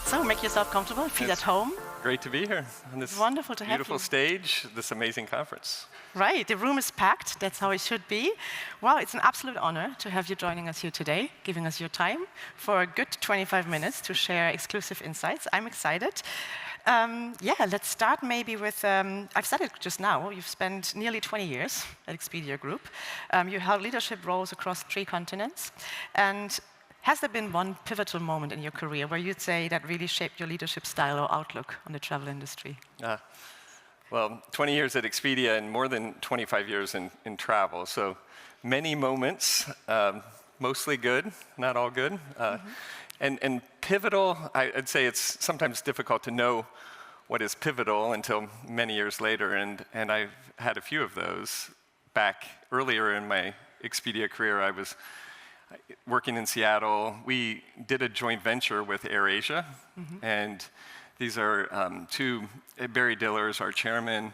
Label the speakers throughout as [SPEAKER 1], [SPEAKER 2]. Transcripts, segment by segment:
[SPEAKER 1] So make yourself comfortable, feel at home.
[SPEAKER 2] Great to be here on this
[SPEAKER 1] Wonderful to have
[SPEAKER 2] beautiful
[SPEAKER 1] you.
[SPEAKER 2] stage, this amazing conference.
[SPEAKER 1] Right, the room is packed, that's how it should be. Well, it's an absolute honor to have you joining us here today, giving us your time for a good 25 minutes to share exclusive insights. I'm excited. Let's start maybe with, I've said it just now, you've spent nearly 20 years at Expedia Group. You held leadership roles across 3 continents. And has there been one pivotal moment in your career where you'd say that really shaped your leadership style or outlook on the travel industry?
[SPEAKER 2] Well, 20 years at Expedia and more than 25 years in travel. So many moments, mostly good, not all good. And pivotal, I'd say it's sometimes difficult to know what is pivotal until many years later. And I've had a few of those. Back earlier in my Expedia career, I was working in Seattle. We did a joint venture with AirAsia, and these are Barry Dillers, our chairman,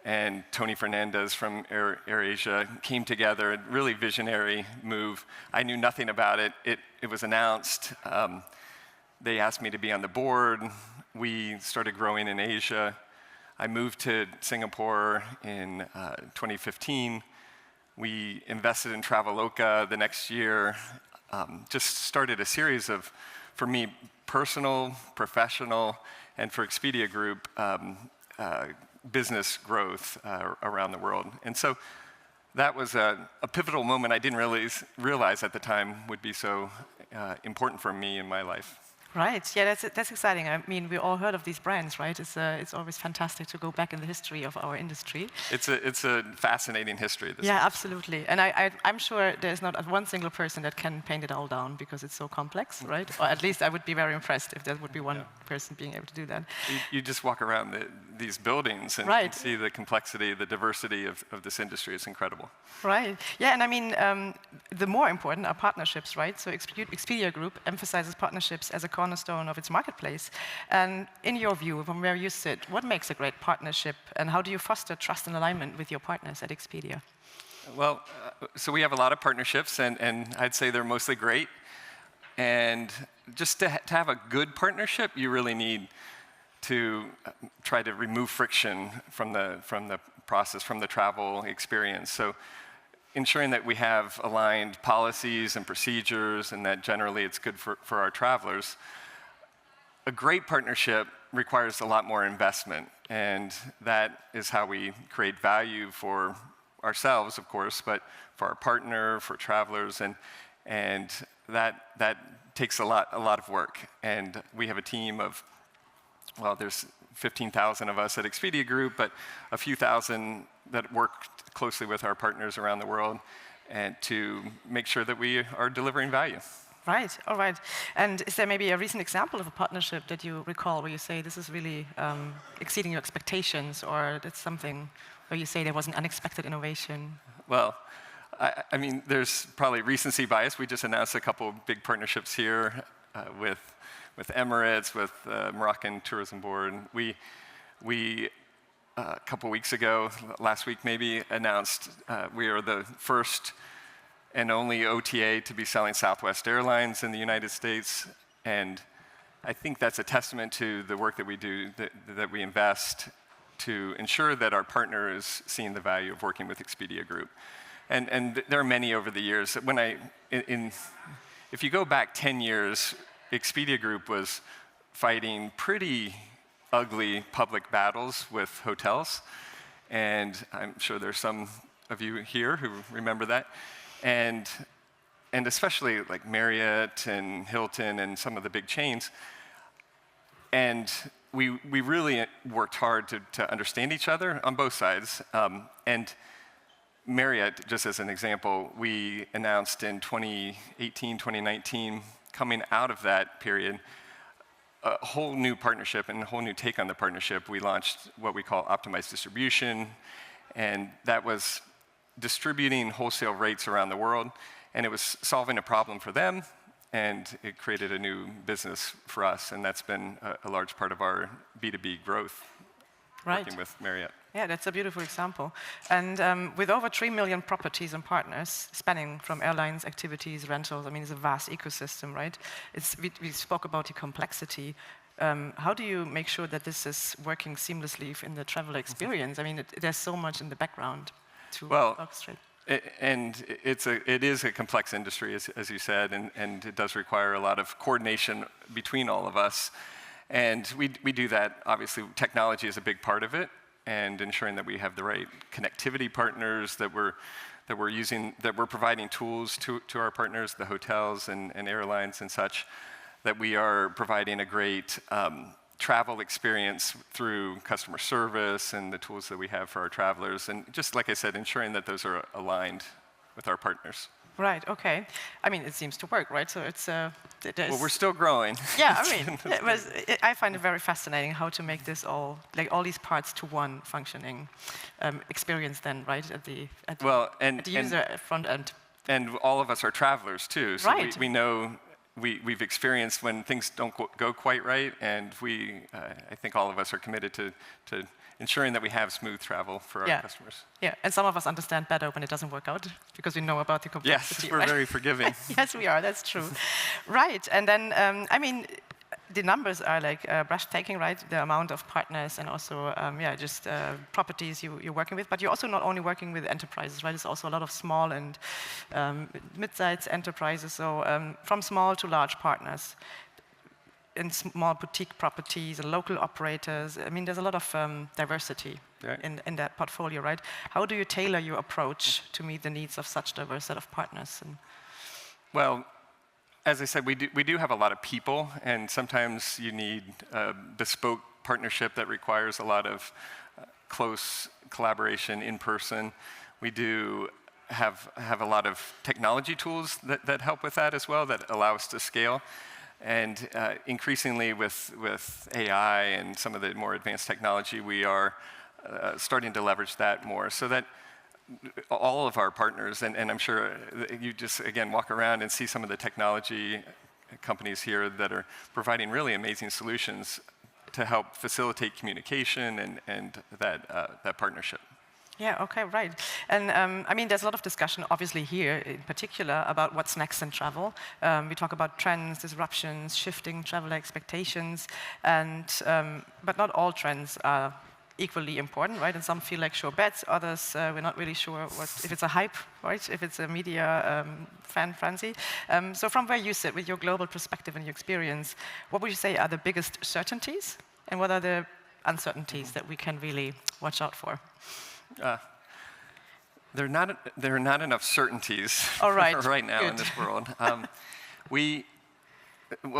[SPEAKER 2] and Tony Fernandez from AirAsia came together, a really visionary move. I knew nothing about it. It was announced. They asked me to be on the board. We started growing in Asia. I moved to Singapore in 2015. We invested in Traveloka the next year, just started a series of, for me, personal, professional, and for Expedia Group, business growth around the world. And so that was a pivotal moment I didn't realize at the time would be so important for me in my life.
[SPEAKER 1] Right, yeah, that's exciting. I mean, we all heard of these brands, right? It's always fantastic to go back in the history of our industry.
[SPEAKER 2] It's a fascinating history.
[SPEAKER 1] Yeah, absolutely. And I'm sure there's not one single person that can paint it all down because it's so complex, right? Or at least I would be very impressed if there would be one person being able to do that.
[SPEAKER 2] You just walk around these buildings and you see the complexity, the diversity of this industry. It's incredible. Right,
[SPEAKER 1] yeah, and I mean, the more important are partnerships, right? So Expedia Group emphasizes partnerships as a cornerstone of its marketplace. And in your view, from where you sit, what makes a great partnership, and how do you foster trust and alignment with your partners at Expedia?
[SPEAKER 2] Well, so we have a lot of partnerships, and I'd say they're mostly great. And just to have a good partnership, you really need to try to remove friction from the process, from the travel experience. So ensuring that we have aligned policies and procedures and that generally it's good for our travelers. A great partnership requires a lot more investment, and that is how we create value for ourselves, of course, but for our partner, for travelers, and that takes a lot of work. And we have a team of, well, there's 15,000 of us at Expedia Group, but a few thousand that work closely with our partners around the world and to make sure that we are delivering value.
[SPEAKER 1] Right, all right. And is there maybe a recent example of a partnership that you recall where you say this is really exceeding your expectations, or that's something where you say there was an unexpected innovation?
[SPEAKER 2] Well, I mean, there's probably recency bias. We just announced a couple of big partnerships here with Emirates, with Moroccan Tourism Board. We a couple weeks ago, last week maybe, announced we are the first and only OTA to be selling Southwest Airlines in the United States. And I think that's a testament to the work that we do, that we invest to ensure that our partner is seeing the value of working with Expedia Group. And there are many over the years. If you go back 10 years, Expedia Group was fighting pretty ugly public battles with hotels. And I'm sure there's some of you here who remember that. And especially like Marriott and Hilton and some of the big chains. And we really worked hard to understand each other on both sides. And Marriott, just as an example, we announced in 2018, 2019, coming out of that period, a whole new partnership and a whole new take on the partnership. We launched what we call optimized distribution, and that was distributing wholesale rates around the world, and it was solving a problem for them, and it created a new business for us, and that's been a large part of our B2B growth, working with Marriott.
[SPEAKER 1] Yeah, that's a beautiful example. And with over 3 million properties and partners spanning from airlines, activities, rentals, I mean, it's a vast ecosystem, right? We spoke about the complexity. How do you make sure that this is working seamlessly in the travel experience? I mean, there's so much in the background to orchestrate.
[SPEAKER 2] It is a complex industry, as you said, and it does require a lot of coordination between all of us. And we do that, obviously. Technology is a big part of it, and ensuring that we have the right connectivity partners, that we're providing tools to our partners, the hotels and airlines and such, that we are providing a great travel experience through customer service and the tools that we have for our travelers. And just like I said, ensuring that those are aligned with our partners.
[SPEAKER 1] Right, okay. I mean, it seems to work, right? So it's...
[SPEAKER 2] well, we're still growing.
[SPEAKER 1] Yeah, I mean, I find it very fascinating how to make this all, like all these parts to one functioning experience then, right, at the user front end.
[SPEAKER 2] And all of us are travelers too, so
[SPEAKER 1] right.
[SPEAKER 2] we know, we've experienced when things don't go quite right, and I think all of us are committed to ensuring that we have smooth travel for our customers.
[SPEAKER 1] Yeah, and some of us understand better when it doesn't work out, because we know about the complexity.
[SPEAKER 2] Yes, we're very forgiving.
[SPEAKER 1] Yes, we are, that's true. Right, and then, I mean, the numbers are like breathtaking, right? The amount of partners and also, just properties you're working with. But you're also not only working with enterprises, right? It's also a lot of small and mid-sized enterprises. So from small to large partners, in small boutique properties and local operators. I mean, there's a lot of diversity in that portfolio, right? How do you tailor your approach to meet the needs of such diverse set of partners?
[SPEAKER 2] Well, as I said, we do have a lot of people, and sometimes you need a bespoke partnership that requires a lot of close collaboration in person. We do have a lot of technology tools that help with that as well, that allow us to scale. And increasingly with AI and some of the more advanced technology, we are starting to leverage that more, so that all of our partners, and I'm sure you just, again, walk around and see some of the technology companies here that are providing really amazing solutions to help facilitate communication and that partnership.
[SPEAKER 1] Yeah, okay, right. And I mean, there's a lot of discussion, obviously here in particular, about what's next in travel. We talk about trends, disruptions, shifting travel expectations, and but not all trends are equally important, right? And some feel like sure bets, others we're not really sure if it's a hype, right? If it's a media fan frenzy. So from where you sit, with your global perspective and your experience, what would you say are the biggest certainties, and what are the uncertainties that we can really watch out for?
[SPEAKER 2] There are not enough certainties right now in this world.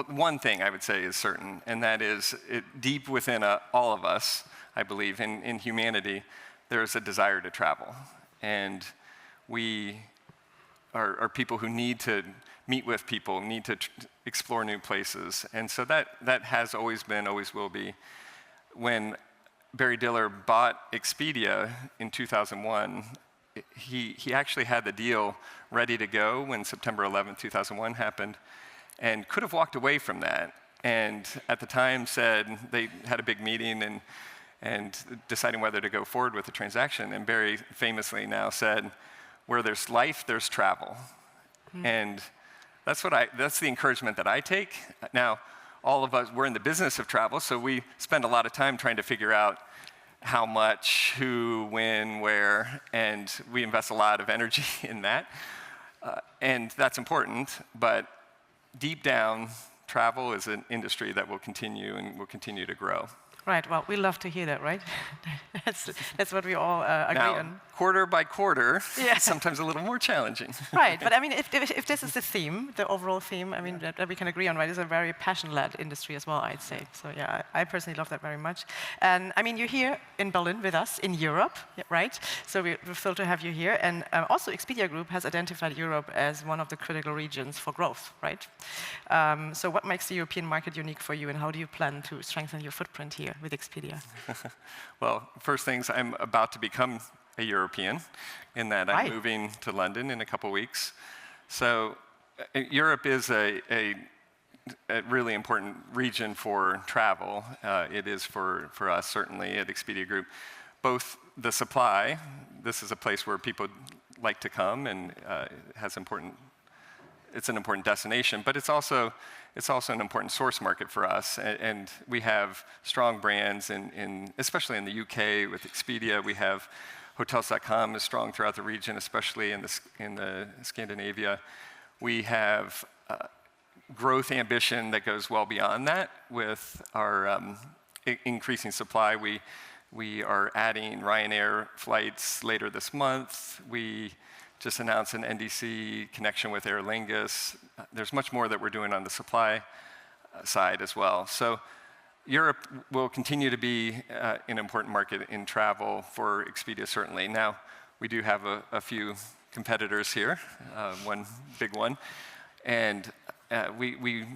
[SPEAKER 2] One thing I would say is certain, and that is deep within all of us, I believe, in humanity, there is a desire to travel. And we are people who need to meet with people, need to explore new places. And so that has always been, always will be. When Barry Diller bought Expedia in 2001, he actually had the deal ready to go when September 11, 2001 happened, and could have walked away from that. And at the time said, they had a big meeting and deciding whether to go forward with the transaction. And Barry famously now said, where there's life, there's travel. And that's the encouragement that I take. Now, all of us, we're in the business of travel, so we spend a lot of time trying to figure out how much, who, when, where, and we invest a lot of energy in that. And that's important, but deep down, travel is an industry that will continue and will continue to grow.
[SPEAKER 1] Right, well, we love to hear that, right? that's what we all agree on.
[SPEAKER 2] Quarter by quarter, sometimes a little more challenging.
[SPEAKER 1] Right, but I mean, if this is the theme, the overall theme, I mean, that we can agree on, right, is a very passion-led industry as well, I'd say. So yeah, I personally love that very much. And I mean, you're here in Berlin with us, in Europe, right? So we're thrilled to have you here. And also, Expedia Group has identified Europe as one of the critical regions for growth, right? So what makes the European market unique for you, and how do you plan to strengthen your footprint here with Expedia?
[SPEAKER 2] Well, first things, I'm about to become a European, in that I'm moving to London in a couple weeks. So Europe is a really important region for travel. It is for us, certainly, at Expedia Group. Both the supply, this is a place where people like to come and has important it's an important destination, but it's also an important source market for us. And we have strong brands, especially in the UK with Expedia. We have Hotels.com is strong throughout the region, especially in the Scandinavia. We have growth ambition that goes well beyond that with our increasing supply. We are adding Ryanair flights later this month. We just announced an NDC connection with Aer Lingus. There's much more that we're doing on the supply side as well. So Europe will continue to be an important market in travel for Expedia, certainly. Now, we do have a few competitors here, one big one, and we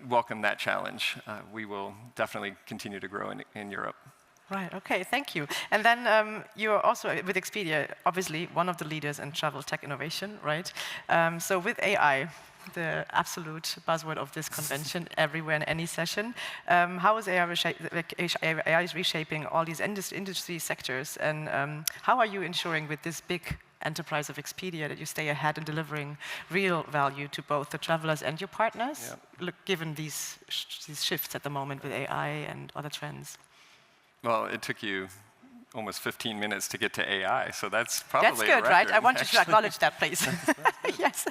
[SPEAKER 2] welcome that challenge. We will definitely continue to grow in Europe.
[SPEAKER 1] Right, okay, thank you. And then you're also, with Expedia, obviously one of the leaders in travel tech innovation, right? So with AI, the absolute buzzword of this convention, everywhere in any session, how is AI is reshaping all these industry sectors, and how are you ensuring with this big enterprise of Expedia that you stay ahead in delivering real value to both the travelers and your partners, given these shifts at the moment with AI and other trends?
[SPEAKER 2] Well, it took you almost 15 minutes to get to AI, so that's probably
[SPEAKER 1] That's good,
[SPEAKER 2] a
[SPEAKER 1] right? I want
[SPEAKER 2] actually.
[SPEAKER 1] you to acknowledge that, please. Yes.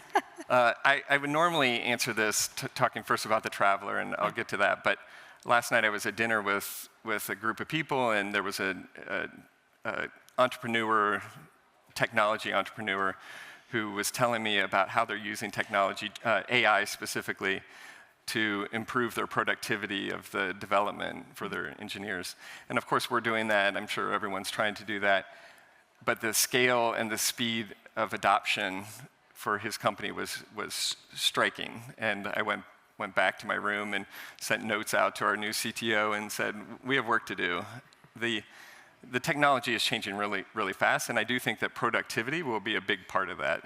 [SPEAKER 2] I would normally answer this talking first about the traveler, and I'll get to that. But last night I was at dinner with a group of people, and there was an entrepreneur, technology entrepreneur, who was telling me about how they're using technology, AI specifically, to improve their productivity of the development for their engineers. And of course, we're doing that. I'm sure everyone's trying to do that. But the scale and the speed of adoption for his company was striking. And I went back to my room and sent notes out to our new CTO and said, we have work to do. The technology is changing really, really fast, and I do think that productivity will be a big part of that.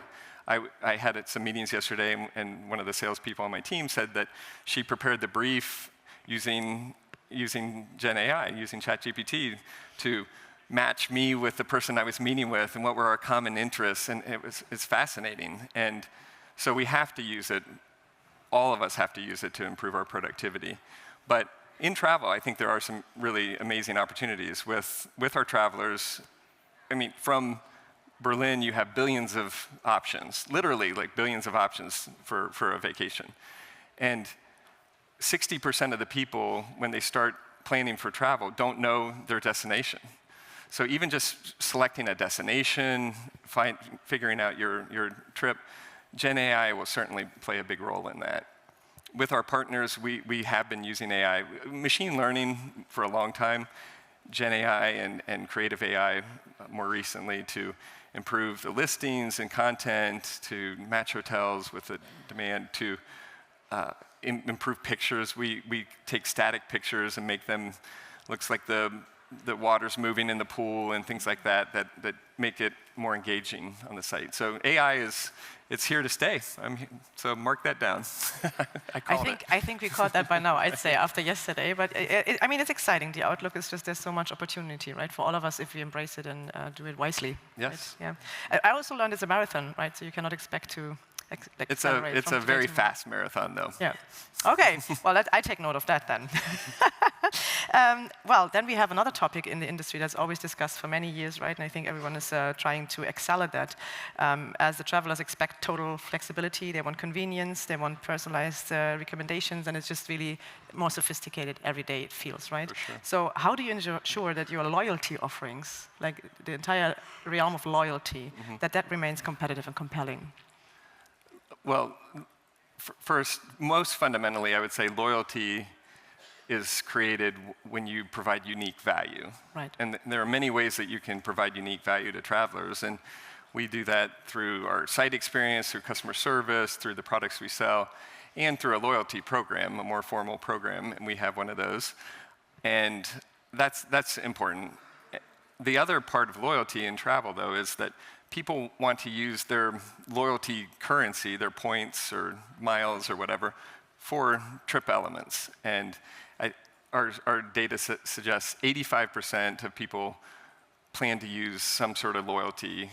[SPEAKER 2] I had some meetings yesterday, and one of the salespeople on my team said that she prepared the brief using Gen AI, using ChatGPT, to match me with the person I was meeting with and what were our common interests, and it's fascinating. And so we have to use it. All of us have to use it to improve our productivity. But in travel, I think there are some really amazing opportunities with our travelers. I mean, from Berlin, you have billions of options, literally like billions of options for a vacation. And 60% of the people, when they start planning for travel, don't know their destination. So even just selecting a destination, figuring out your trip, Gen AI will certainly play a big role in that. With our partners, we have been using AI, machine learning for a long time, Gen AI and creative AI more recently to improve the listings and content, to match hotels with the demand, to improve pictures. We take static pictures and make them, looks like the water's moving in the pool and things like that make it more engaging on the site. So AI it's here to stay. So mark that down.
[SPEAKER 1] I think we caught that by now, I'd say, after yesterday. But I mean, it's exciting. The outlook is just there's so much opportunity, right, for all of us if we embrace it and do it wisely.
[SPEAKER 2] Yes.
[SPEAKER 1] Right? Yeah. I also learned it's a marathon, right? So you cannot expect to accelerate.
[SPEAKER 2] It's a very fast marathon, though.
[SPEAKER 1] Yeah. Okay. Well, I take note of that then. Well, then we have another topic in the industry that's always discussed for many years, right? And I think everyone is trying to excel at that. As the travelers expect total flexibility, they want convenience, they want personalized recommendations, and it's just really more sophisticated every day, it feels, right?
[SPEAKER 2] For sure.
[SPEAKER 1] So how do you ensure that your loyalty offerings, like the entire realm of loyalty, that remains competitive and compelling?
[SPEAKER 2] Well, first, most fundamentally, I would say loyalty is created when you provide unique value.
[SPEAKER 1] Right.
[SPEAKER 2] And there are many ways that you can provide unique value to travelers, and we do that through our site experience, through customer service, through the products we sell, and through a loyalty program, a more formal program, and we have one of those. And that's important. The other part of loyalty in travel, though, is that people want to use their loyalty currency, their points or miles or whatever, for trip elements. And our data suggests 85% of people plan to use some sort of loyalty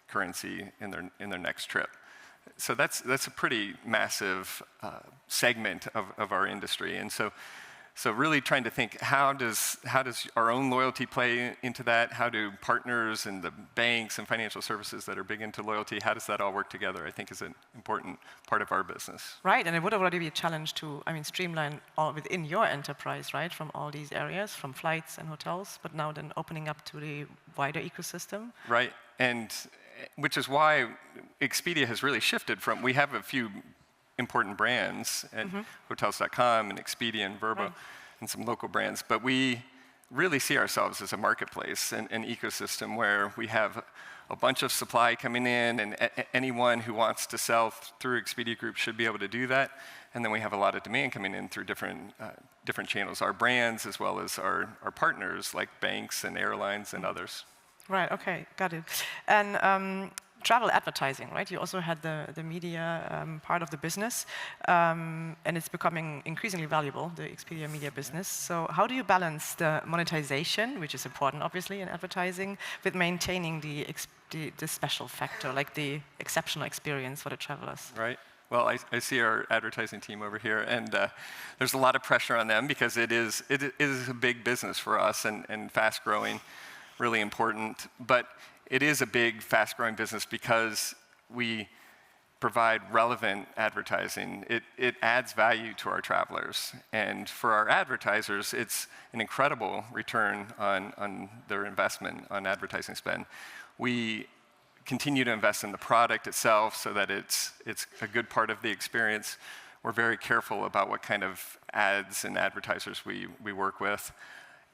[SPEAKER 2] currency in their next trip. So that's a pretty massive segment of our industry. And so really trying to think, how does our own loyalty play into that? How do partners and the banks and financial services that are big into loyalty, how does that all work together? I think is an important part of our business.
[SPEAKER 1] Right, and it would already be a challenge to, streamline all within your enterprise, right, from all these areas, from flights and hotels, but now then opening up to the wider ecosystem.
[SPEAKER 2] Right, and which is why Expedia has really shifted from, we have a few important brands at hotels.com and Expedia and Vrbo and some local brands, but we really see ourselves as a marketplace and an ecosystem where we have a bunch of supply coming in, and anyone who wants to sell through Expedia Group should be able to do that. And then we have a lot of demand coming in through different channels, our brands as well as our partners like banks and airlines and others.
[SPEAKER 1] Right, okay, got it. And travel advertising, right? You also had the media part of the business, and it's becoming increasingly valuable, the Expedia media business. So how do you balance the monetization, which is important, obviously, in advertising, with maintaining the special factor, like the exceptional experience for the travelers?
[SPEAKER 2] Right. Well, I see our advertising team over here, and there's a lot of pressure on them because it is a big business for us and fast-growing, really important. But it is a big, fast-growing business because we provide relevant advertising. It adds value to our travelers. And for our advertisers, it's an incredible return on their investment on advertising spend. We continue to invest in the product itself so that it's a good part of the experience. We're very careful about what kind of ads and advertisers we work with.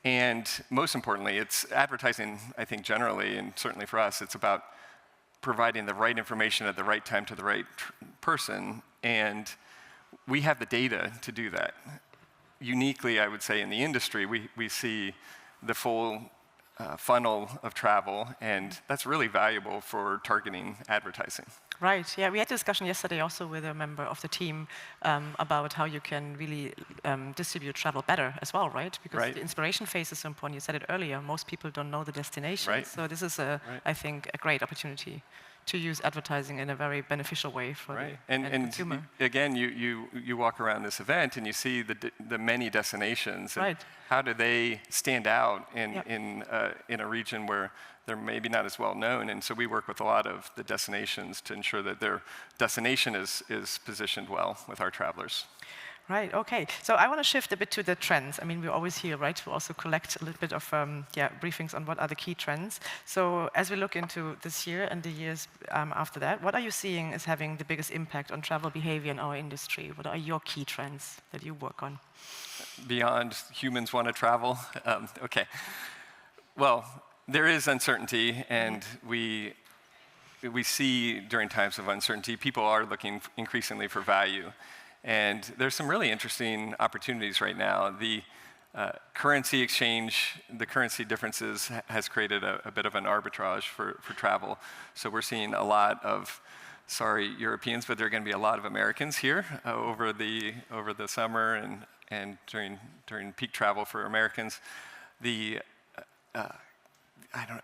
[SPEAKER 2] And most importantly, it's advertising, I think generally, and certainly for us, it's about providing the right information at the right time to the right person. And we have the data to do that. Uniquely, I would say, in the industry, we see the full funnel of travel, and that's really valuable for targeting advertising.
[SPEAKER 1] Right, yeah, we had a discussion yesterday also with a member of the team about how you can really distribute travel better as well, right? Because the inspiration phase is so important. You said it earlier, most people don't know the destination.
[SPEAKER 2] Right.
[SPEAKER 1] So this is, I think, a great opportunity to use advertising in a very beneficial way for the consumer.
[SPEAKER 2] Again, you walk around this event and you see the many destinations. And how do they stand out in a region where they're maybe not as well known? And so we work with a lot of the destinations to ensure that their destination is positioned well with our travelers.
[SPEAKER 1] Right, okay. So I want to shift a bit to the trends. I mean, we're always here, right, to also collect a little bit of briefings on what are the key trends. So as we look into this year and the years after that, what are you seeing as having the biggest impact on travel behavior in our industry? What are your key trends that you work on?
[SPEAKER 2] Beyond humans want to travel? Okay. Well, there is uncertainty, and we see during times of uncertainty, people are looking increasingly for value. And there's some really interesting opportunities right now. The currency exchange, the currency differences has created a bit of an arbitrage for travel. So we're seeing a lot of, sorry, Europeans, but there are going to be a lot of Americans here over the summer and during peak travel for Americans.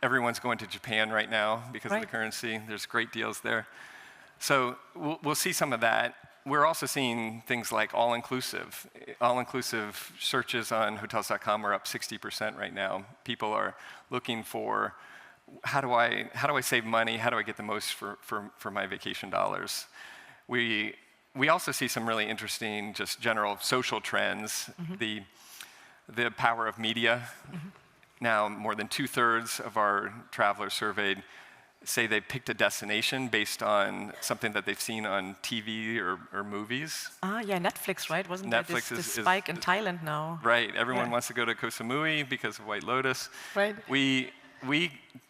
[SPEAKER 2] Everyone's going to Japan right now because of the currency. There's great deals there. So we'll see some of that. We're also seeing things like all-inclusive. All-inclusive searches on hotels.com are up 60% right now. People are looking for, how do I save money? How do I get the most for my vacation dollars? We also see some really interesting, just general social trends. The power of media. Now, more than 2/3 of our travelers surveyed say they picked a destination based on something that they've seen on TV or movies.
[SPEAKER 1] Yeah, Netflix, right? Wasn't there this spike in Thailand now?
[SPEAKER 2] Right, everyone wants to go to Koh Samui because of White Lotus.
[SPEAKER 1] Right.
[SPEAKER 2] We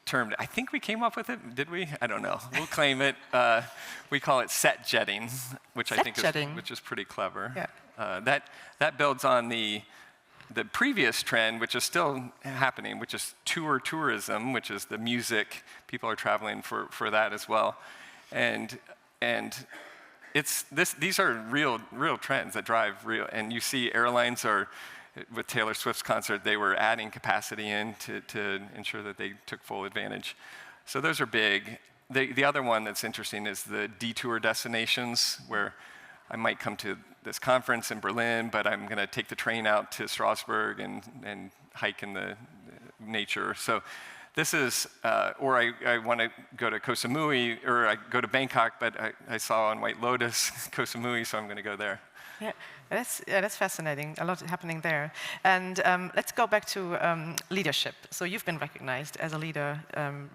[SPEAKER 2] termed, I think we came up with it, did we? I don't know, we'll claim it. We call it set jetting, which I think is pretty clever. Yeah. That builds on the previous trend, which is still happening, which is tourism, which is the music. People are traveling for that as well. And these are real trends that drive real, and you see airlines are, with Taylor Swift's concert, they were adding capacity in to ensure that they took full advantage. So those are big. the other one that's interesting is the detour destinations, where I might come to this conference in Berlin, but I'm going to take the train out to Strasbourg and hike in the nature. So this is, or I want to go to Koh Samui, or I go to Bangkok, but I saw on White Lotus Koh Samui, so I'm going to go there.
[SPEAKER 1] Yeah, that's fascinating. A lot happening there. And let's go back to leadership. So you've been recognized as a leader,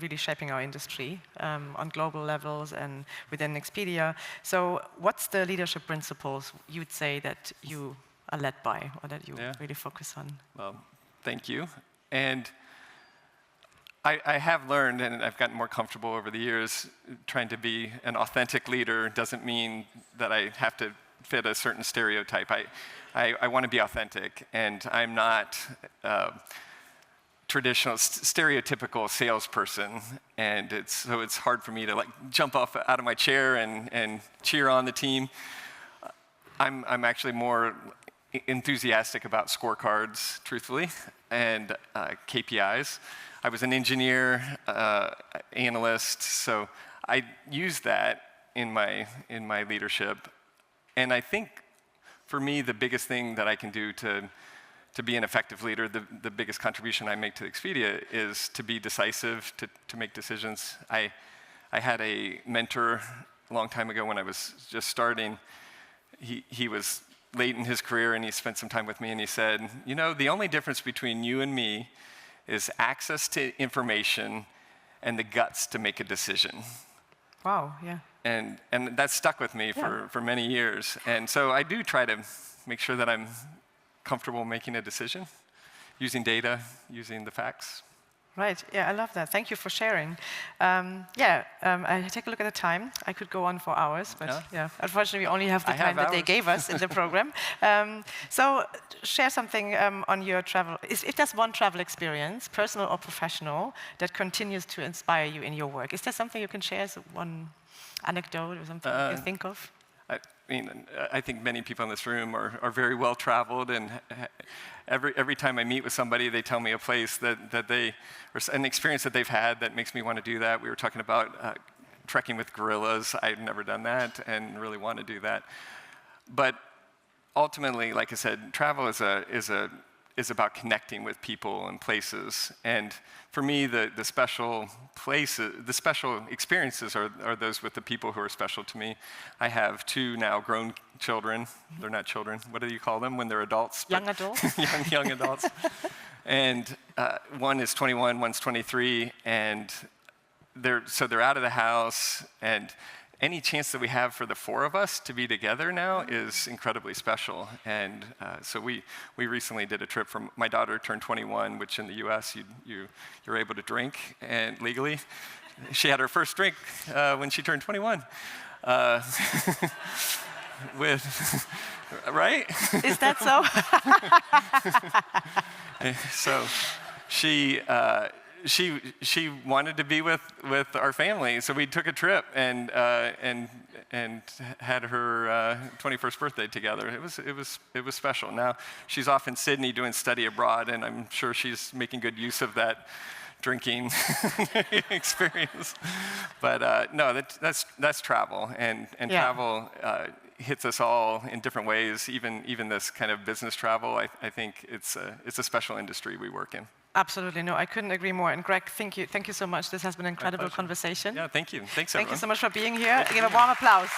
[SPEAKER 1] really shaping our industry on global levels and within Expedia. So what's the leadership principles you'd say that you are led by, or that you really focus on?
[SPEAKER 2] Well, thank you. And I have learned, and I've gotten more comfortable over the years, trying to be an authentic leader doesn't mean that I have to fit a certain stereotype. I want to be authentic, and I'm not traditional, stereotypical salesperson, and so it's hard for me to like jump off out of my chair and cheer on the team. I'm actually more enthusiastic about scorecards, truthfully, and KPIs. I was an engineer, analyst, so I use that in my leadership. And I think, for me, the biggest thing that I can do to be an effective leader, the biggest contribution I make to Expedia, is to be decisive, to make decisions. I had a mentor a long time ago when I was just starting. He was late in his career, and he spent some time with me, and he said, you know, the only difference between you and me is access to information and the guts to make a decision.
[SPEAKER 1] Wow, yeah.
[SPEAKER 2] And that stuck with me for many years. And so I do try to make sure that I'm comfortable making a decision, using data, using the facts.
[SPEAKER 1] Right, yeah, I love that. Thank you for sharing. I take a look at the time. I could go on for hours, but unfortunately we only have the time that they gave us in the program. So share something on your travel. If there's one travel experience, personal or professional, that continues to inspire you in your work, is there something you can share as one anecdote or something you can think of?
[SPEAKER 2] I think many people in this room are very well traveled, and every time I meet with somebody, they tell me a place that they, or an experience that they've had that makes me want to do that. We were talking about trekking with gorillas. I've never done that and really want to do that. But ultimately, like I said, travel is about connecting with people and places. And for me, the special places, the special experiences are those with the people who are special to me. I have 2 now grown children. They're not children. What do you call them when they're adults?
[SPEAKER 1] Young adults.
[SPEAKER 2] young adults. And one is 21, one's 23, and they're out of the house, and any chance that we have for the 4 of us to be together now is incredibly special. And so we recently did a trip from, my daughter turned 21, which in the US you're able to drink and legally. She had her first drink when she turned 21. Right?
[SPEAKER 1] Is that so?
[SPEAKER 2] So she wanted to be with our family, so we took a trip and had her 21st birthday together. It was special. Now she's off in Sydney doing study abroad, and I'm sure she's making good use of that drinking experience. But no, that's travel, and travel hits us all in different ways. Even this kind of business travel, I think it's a special industry we work in.
[SPEAKER 1] Absolutely, no, I couldn't agree more. And Greg, thank you so much. This has been an incredible conversation.
[SPEAKER 2] Yeah, thank you. Thanks, everyone.
[SPEAKER 1] Thank you so much for being here. Give a warm applause.